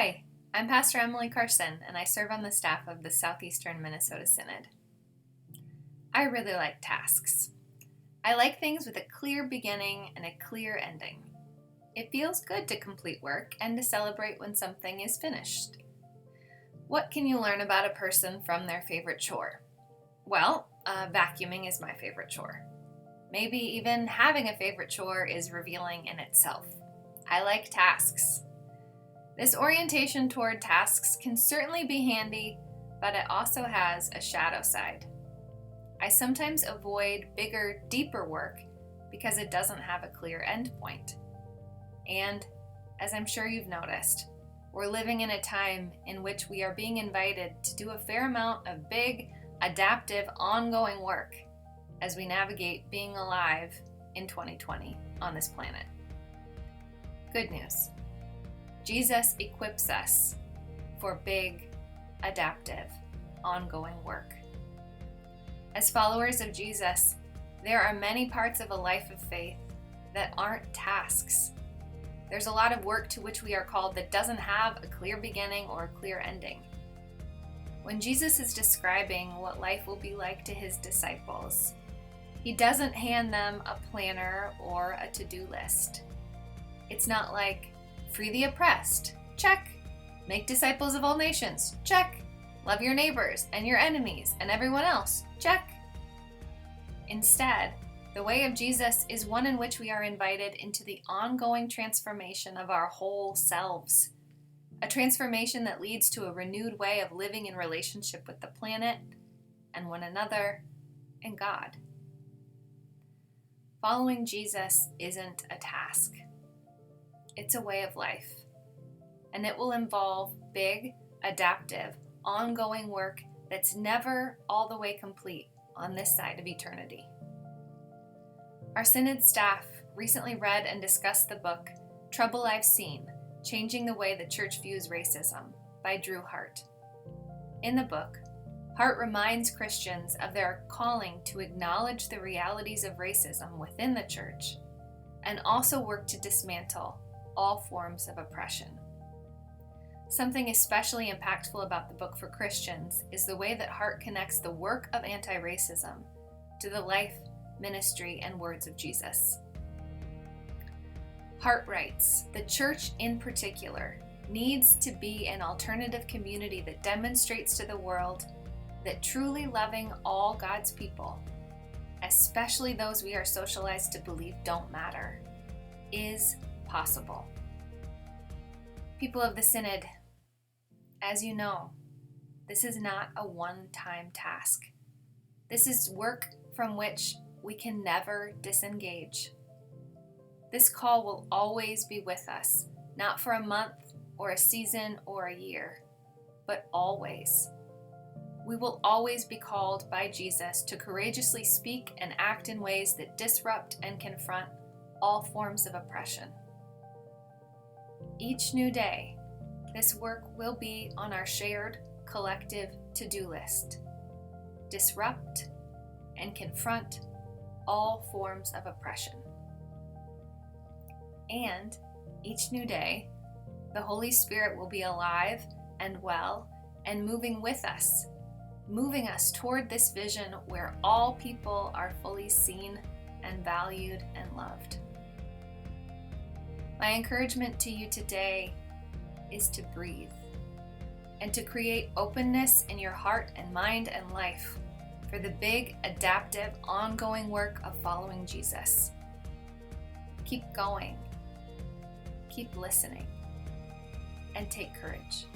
Hi, I'm Pastor Emily Carson, and I serve on the staff of the Southeastern Minnesota Synod. I really like tasks. I like things with a clear beginning and a clear ending. It feels good to complete work and to celebrate when something is finished. What can you learn about a person from their favorite chore? Well, vacuuming is my favorite chore. Maybe even having a favorite chore is revealing in itself. I like tasks. This orientation toward tasks can certainly be handy, but it also has a shadow side. I sometimes avoid bigger, deeper work because it doesn't have a clear end point. And, as I'm sure you've noticed, we're living in a time in which we are being invited to do a fair amount of big, adaptive, ongoing work as we navigate being alive in 2020 on this planet. Good news. Jesus equips us for big, adaptive, ongoing work. As followers of Jesus, there are many parts of a life of faith that aren't tasks. There's a lot of work to which we are called that doesn't have a clear beginning or a clear ending. When Jesus is describing what life will be like to his disciples, he doesn't hand them a planner or a to-do list. It's not like, free the oppressed, check. Make disciples of all nations, check. Love your neighbors and your enemies and everyone else, check. Instead, the way of Jesus is one in which we are invited into the ongoing transformation of our whole selves. A transformation that leads to a renewed way of living in relationship with the planet and one another and God. Following Jesus isn't a task. It's a way of life, and it will involve big, adaptive, ongoing work that's never all the way complete on this side of eternity. Our Synod staff recently read and discussed the book Trouble I've Seen, Changing the Way the Church Views Racism by Dru Hart. In the book, Hart reminds Christians of their calling to acknowledge the realities of racism within the church and also work to dismantle all forms of oppression. Something especially impactful about the book for Christians is the way that Hart connects the work of anti-racism to the life, ministry, and words of Jesus. Hart writes, "The church in particular needs to be an alternative community that demonstrates to the world that truly loving all God's people, especially those we are socialized to believe don't matter, is possible." People of the Synod, as you know, this is not a one-time task. This is work from which we can never disengage. This call will always be with us, not for a month or a season or a year, but always. We will always be called by Jesus to courageously speak and act in ways that disrupt and confront all forms of oppression. Each new day, this work will be on our shared, collective to-do list. Disrupt and confront all forms of oppression. And each new day, the Holy Spirit will be alive and well and moving with us, moving us toward this vision where all people are fully seen and valued and loved. My encouragement to you today is to breathe and to create openness in your heart and mind and life for the big, adaptive, ongoing work of following Jesus. Keep going, keep listening, and take courage.